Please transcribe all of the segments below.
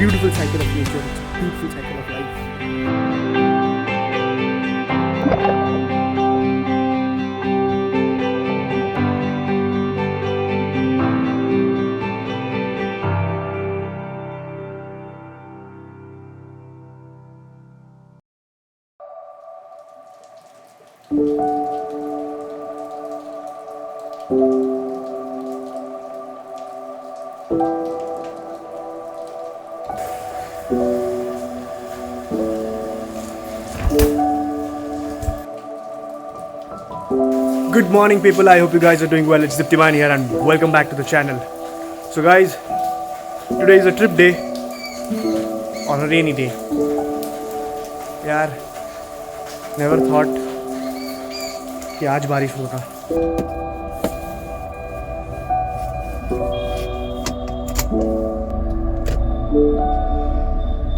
beautiful cycle of nature. It's a beautiful cycle of life. Good morning people, I hope you guys are doing well. It's Diptiman here and welcome back to the channel. So guys, today is a trip day on a rainy day. यार, never thought कि आज बारिश होगा.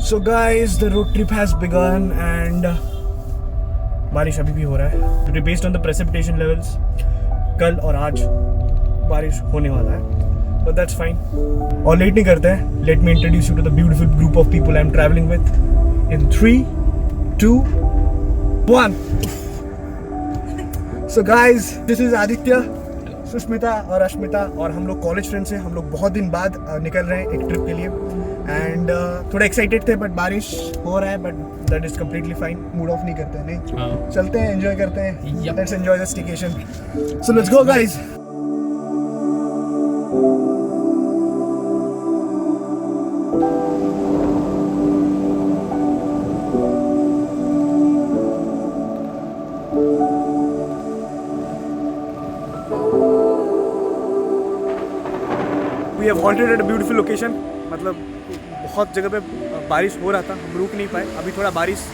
So guys, the road trip has begun and बारिश अभी भी हो रहा है. Today based on the precipitation levels, कल और आज बारिश होने वाला है. But that's fine. और लेट नहीं करते हैं. Let me introduce you to the beautiful group of people I'm traveling with. In 3, 2, 1. So guys, this is Aditya, Sushmita और अश्मिता और हम लोग कॉलेज फ्रेंड्स हैं. हम लोग बहुत दिन बाद निकल रहे हैं एक ट्रिप के लिए एंड थोड़ा एक्साइटेड थे बट बारिश हो रहा है but that is completely fine. Mood off नहीं करते हैं, नहीं चलते हैं, एंजॉय करते हैं. Let's enjoy the staycation. So let's go guys. We have halted at a beautiful location. मतलब बहुत जगह पे बारिश हो रहा था, हम रुक नहीं पाए. अभी थोड़ा बारिश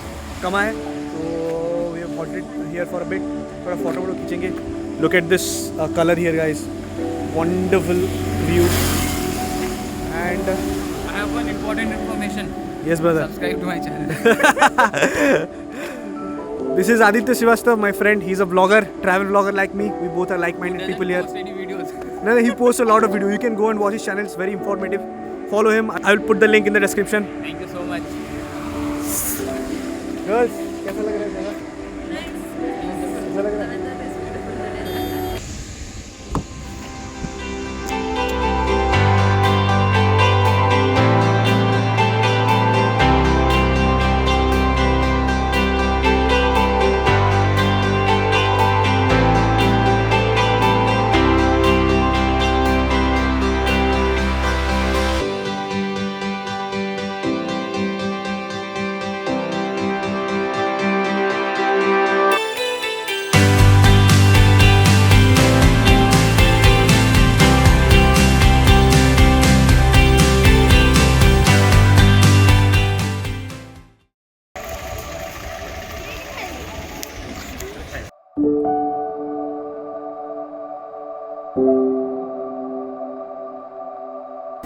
कमा है तो we have halted here for a bit. थोड़ा फोटो वोटो खींचेंगे. Look at this color here guys. Wonderful view. And I have one important information. Yes brother. Subscribe to my channel. This is Aditya Srivastava, my friend. He's a vlogger, travel vlogger like me. We both are like-minded people here. Post any videos. No, he posts a lot of videos. You can go and watch his channel. It's very informative. Follow him. I will put the link in the description. Thank you so much. Girls, कैसा लग रहा है जगह? कैसा लग रहा है?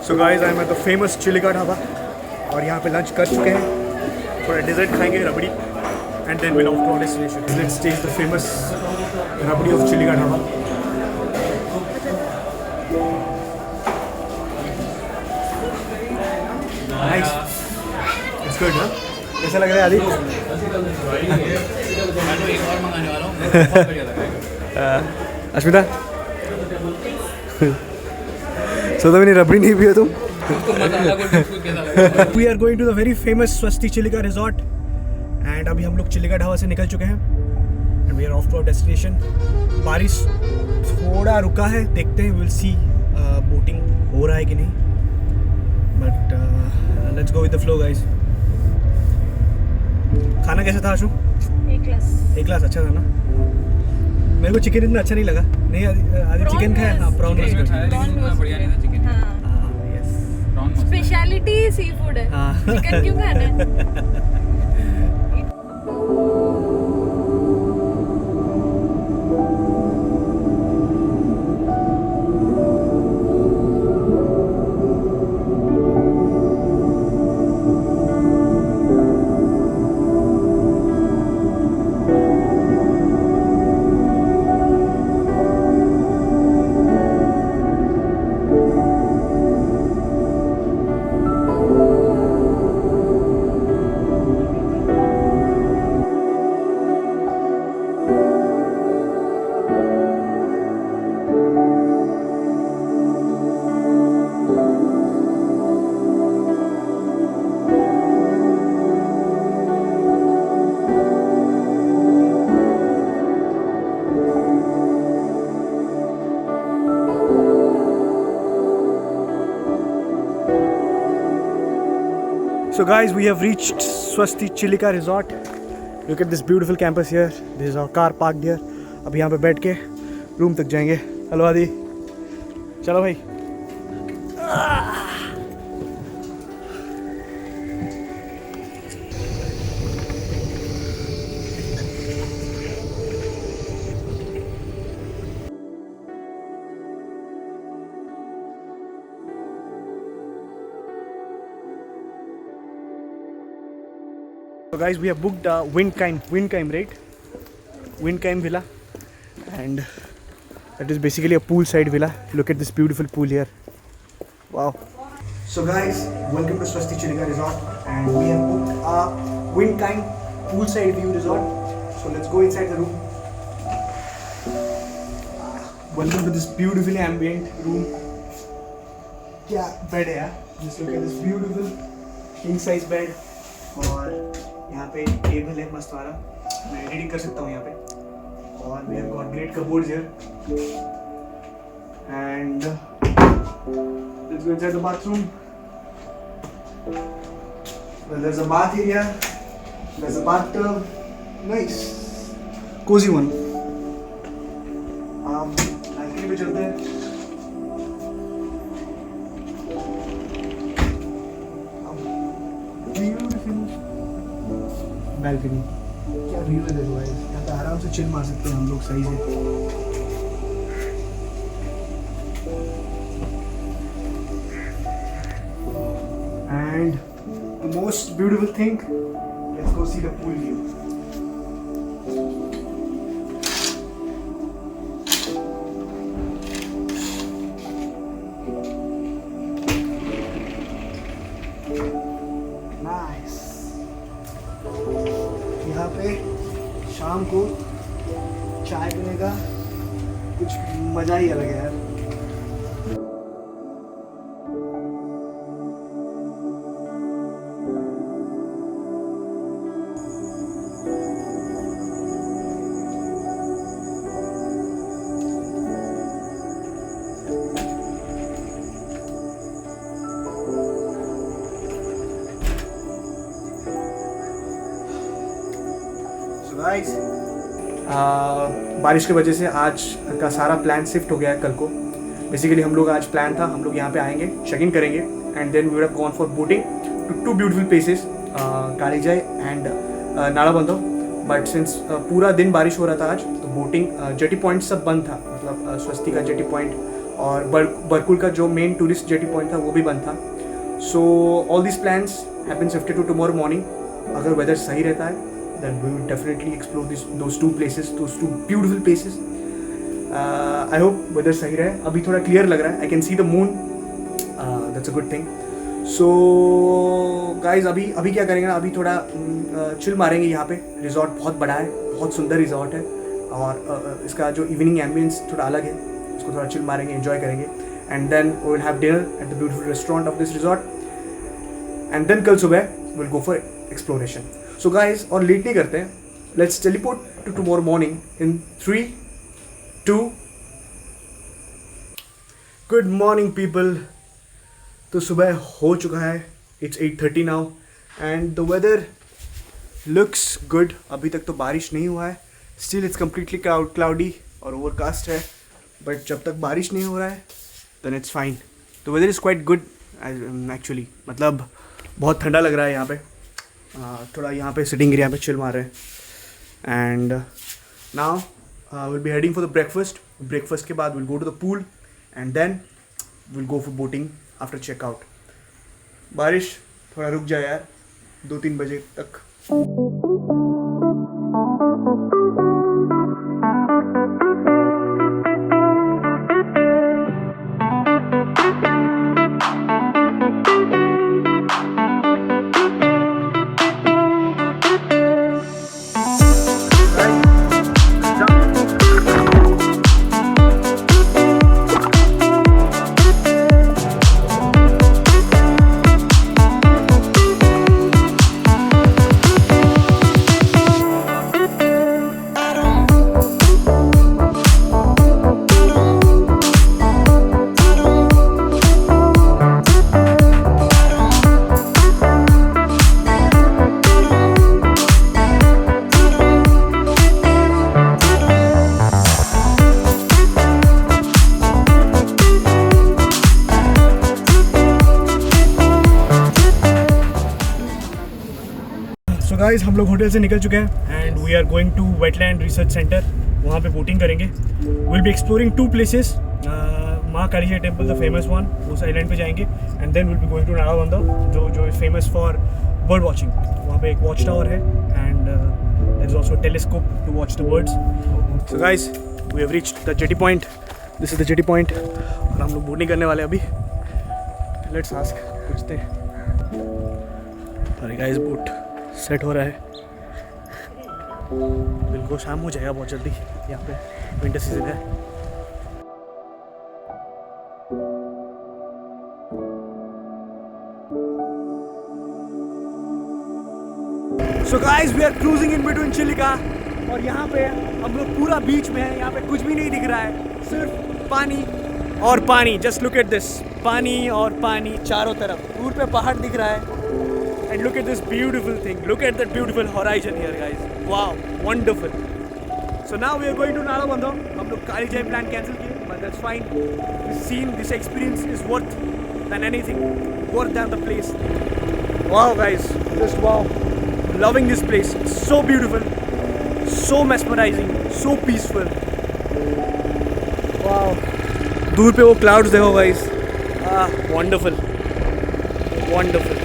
So guys, I am at the famous Chilika dhaba और यहाँ पे लंच कर चुके हैं. थोड़ा डेजर्ट खाएंगे, रबड़ी, and then we'll off to our destination. Let's taste the famous rabri of Chilika dhaba. Nice. It's good, huh? कैसा लग रहा है आदि? मैं तो एक और मंगाने वाला हूँ. बहुत बढ़िया लग रहा है. अश्मिता सोचा मैंने रबड़ी नहीं पिया तुम. We are going to the very famous Swasti Chilika resort and अभी हम लोग चिलिका ढाबा से निकल चुके हैं and we are off to our destination. बारिश थोड़ा रुका है, देखते हैं, we'll see बोटिंग हो रहा है कि नहीं, but let's go with the flow guys. खाना कैसा था आशु? एक क्लास अच्छा था ना. मेरे को चिकन इतना अच्छा नहीं लगा. नहीं आदि चिकन खाया. हाँ प्रॉन बढ़िया नहीं था चिकन. स्पेशलिटी सी फूड है. चिकन क्यों खाना है? So guys, we have reached Swasti Chilika Resort. Look at this beautiful campus here. This is our car parked here. अब यहाँ पे बैठ के रूम तक जाएंगे. हेलो आदि, चलो भाई. So guys, we have booked Windkime, right? Windkime Villa, and that is basically a poolside villa. Look at this beautiful pool here. Wow. So guys, welcome to Swasti Chilika Resort, and we have booked a Windkime poolside view resort. So let's go inside the room. Welcome to this beautifully ambient room. क्या bed है यार? Just look at this beautiful king size bed. और यहाँ पे table है मस्त वाला, मैं एडिटिंग कर सकता हूँ यहाँ पे. और we have got great cupboards here. And let's go inside the bathroom. Well, there's a bath area. There's a bathtub. Nice, cozy one. balcony पे चलते हैं. बैल्कनी क्या व्यू है देखो भाई, यहाँ पे आराम से चिल मार सकते हैं हम लोग सही से. And the most beautiful thing, let's go see the pool view. यहाँ पे शाम को चाय पीने का कुछ मज़ा ही अलग है यार. गाइस, बारिश की वजह से आज का सारा प्लान शिफ्ट हो गया है कल को. बेसिकली हम लोग आज प्लान था, हम लोग यहाँ पे आएंगे, चेक इन करेंगे, and then we would have gone for boating to two beautiful places, Kalijai and Nalabana. But since पूरा दिन बारिश हो रहा था आज, तो बोटिंग जेटी पॉइंट सब बंद था. मतलब स्वस्ति का जेटी पॉइंट और बरकुल का जो मेन टूरिस्ट जेटी पॉइंट था वो भी बंद था. So all this plans have been shifted to tomorrow morning. अगर वेदर सही रहता है then we will definitely explore those two places, those two beautiful places. I hope weather सही रहे. अभी थोड़ा clear लग रहा है. I can see the moon. That's a good thing. So guys, अभी क्या करेंगे ना, अभी थोड़ा chill मारेंगे यहाँ पे. रिजॉर्ट बहुत बड़ा है, बहुत सुंदर रिजॉर्ट है, और इसका जो इवनिंग एम्बियंस थोड़ा अलग है. इसको थोड़ा chill मारेंगे, enjoy करेंगे, and then we will have dinner at the beautiful restaurant of this resort, and then कल सुबह we'll go for exploration. So guys, और लेट नहीं करते हैं, let's teleport to tomorrow morning in 3, 2. Good morning people. तो सुबह हो चुका है, it's 8:30 now, and the weather looks good. अभी तक तो बारिश नहीं हुआ है, still it's completely cloudy और overcast है, but जब तक बारिश नहीं हो रहा है then it's fine. The weather is quite good actually. मतलब बहुत ठंडा लग रहा है यहाँ पे. थोड़ा यहाँ पे सिटिंग एरिया पे चिल मार रहे हैं. And now will be heading for the breakfast. Breakfast के बाद will go to the pool, and then will go for boating after checkout. बारिश थोड़ा रुक जाए यार, 2-3 बजे तक. सो गाइस हम लोग होटल से निकल चुके हैं and we are going to wetland research centre. वहाँ पे बोटिंग करेंगे. Will be exploring 2 places. माँ Kalijai temple the famous one, उस आइलैंड पे जाएंगे and then will be going to Nalabana जो is famous for bird watching. वहाँ पे एक वॉच टावर है and there is also telescope to watch the birds. So guys we have reached the jetty point. This is the jetty point और हम लोग boating करने वाले हैं अभी. लेट्स आस्क, पूछते हैं. अरे गाइस बोट सेट हो रहा है. बिल्कुल शाम हो जाएगा बहुत जल्दी. यहाँ पे विंटर सीजन है. So guys, we are cruising in between Chilika और यहाँ पे हम लोग पूरा बीच में हैं. यहाँ पे कुछ भी नहीं दिख रहा है, सिर्फ पानी और पानी. जस्ट लुक एट दिस, पानी और पानी चारों तरफ. दूर पे पहाड़ दिख रहा है. And look at this beautiful thing. Look at that beautiful horizon here, guys. Wow, wonderful. So now we are going to Nalabandha. हम लोग कालीजाई प्लान कैंसिल किए, but that's fine. This scene, this experience is worth than anything. Worth than the place. Wow, guys, just wow. Loving this place. So beautiful, so mesmerizing, so peaceful. Wow. दूर पे वो clouds देखो, guys. Wonderful, wonderful.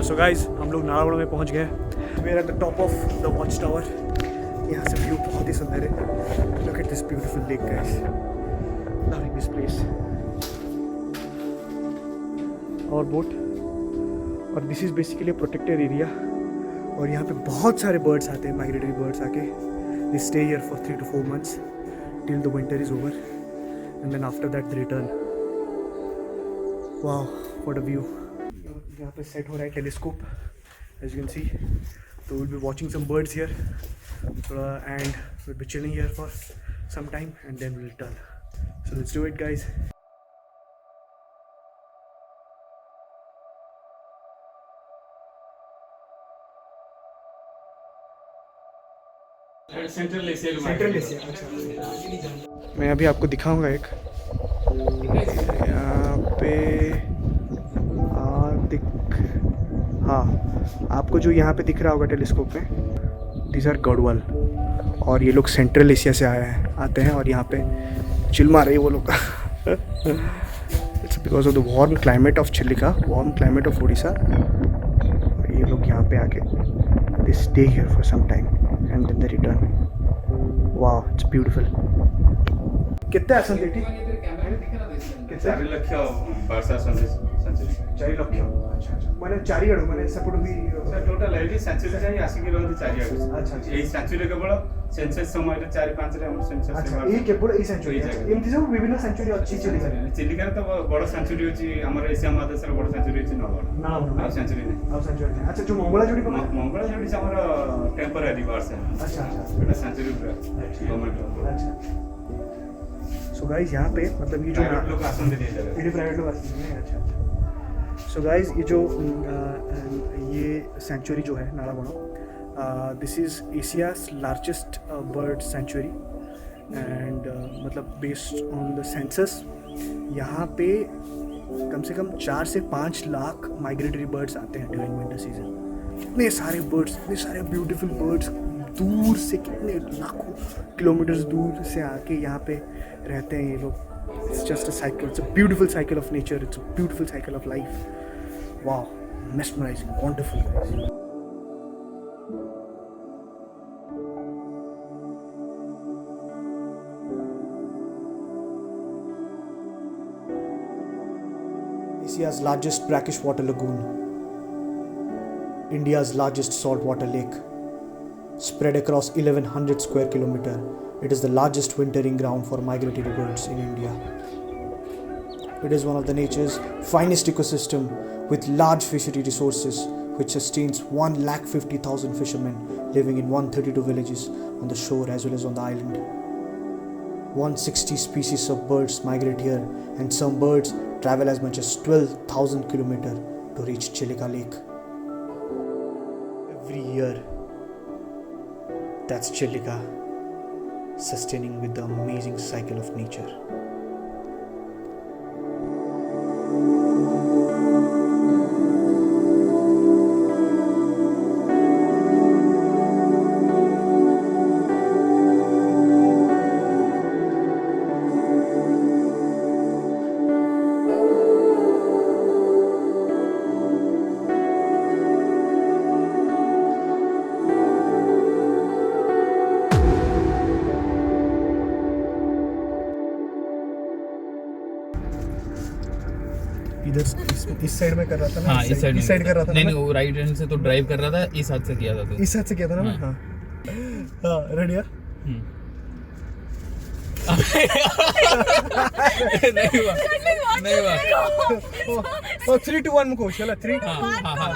So guys हम लोग नालाबंदा में पहुंच गए. We are at the top of the watch tower. यहाँ से व्यू बहुत ही सुंदर है. Look at this beautiful lake guys. Loving this place. और बोट. और this is basically protected area. और यहाँ पे बहुत सारे बर्ड्स आते हैं, माइग्रेटरी बर्ड्स आके. They stay here for 3 to 4 months till the winter is over and then after that they return. Wow, what a view. यहाँ पे सेट हो रहा है telescope as you can see. तो will be watching some birds here and will be chilling here for some time and then will return. So let's do it guys. Central Asia. मैं अभी आपको दिखाऊंगा एक. यहाँ पे हाँ, आपको जो यहाँ पे दिख रहा होगा टेलीस्कोप में, दीज आर गढ़वाल. और ये लोग सेंट्रल एशिया से आते हैं और यहाँ पे चिल मार रहे हैं वो लोग. It's because of the warm climate of Chilika, warm climate of Orissa. और ये लोग यहाँ पे आके they stay here for some time and then they return. वाह, इट्स ब्यूटीफुल. कितना है संदेटी? चारि लक्ष वर्षा सेंचुरी. 4 लक्ष. अच्छा अच्छा. मैंने 4 आड़ू मैंने सेपटू भी टोटल एटी सेंचुरी जाई आसिक रहती 4 आड़ू. अच्छा. एई सेंचुरी केवल सेंसस समय 4-5 रे हम सेंसस. अच्छा, ये केवल एई सेंचुरी. एमती सब विभिन्न सेंचुरी अछि चिलिका. चिलिका तो बड़ सेंचुरी अछि. हमर एशिया महादेश रे बड़ सेंचुरी अछि ना सेंचुरी नहीं. अब सेंचुरी नहीं. अच्छा, जो मंगला जोड़ी पका मंगला जोड़ी से हमर टेंपरेरी वर्ष है. अच्छा अच्छा. एटा सेंचुरी गवर्नमेंट. अच्छा. सो गाइस यहाँ पे मतलब ये जो लोग आसन दे दिए जाते हैं. प्राइवेट लोग आसन दे. अच्छा अच्छा. सो गाइस ये जो ये सेंचुरी जो है Nalabana, this is Asia's largest bird sanctuary and मतलब बेस्ड ऑन द सेंसस यहाँ पे कम से कम 4 से 5 लाख माइग्रेटरी बर्ड्स आते हैं ड्यूरिंग विंटर सीजन. इतने सारे बर्ड्स, इतने सारे ब्यूटीफुल बर्ड्स दूर से, कितने लाखों किलोमीटर्स दूर से आके यहाँ पे रहते हैं ये लोग. It's just a cycle. It's a beautiful cycle of nature. It's a beautiful cycle of life. Wow, mesmerizing, wonderful, guys. Asia's largest brackish water lagoon. India's largest saltwater lake. Spread across 1100 square kilometer, it is the largest wintering ground for migratory birds in India. It is one of the nature's finest ecosystem with large fishery resources which sustains 150,000 fishermen living in 132 villages on the shore as well as on the island. 160 species of birds migrate here, and some birds travel as much as 12,000 kilometers to reach Chilika Lake. Every year, that's Chilika, sustaining with the amazing cycle of nature. इधर इस side में कर रहा था ना, हाँ, इस side कर रहा था नहीं ना नहीं, वो राइट हैंड से तो ड्राइव कर रहा था, इस हाथ से किया था तो इस साइड से किया था ना मैं। हाँ हाँ रेडी है। नहीं हुआ नहीं हुआ और 3 2 1 मुको चला 3 हाँ हाँ हाँ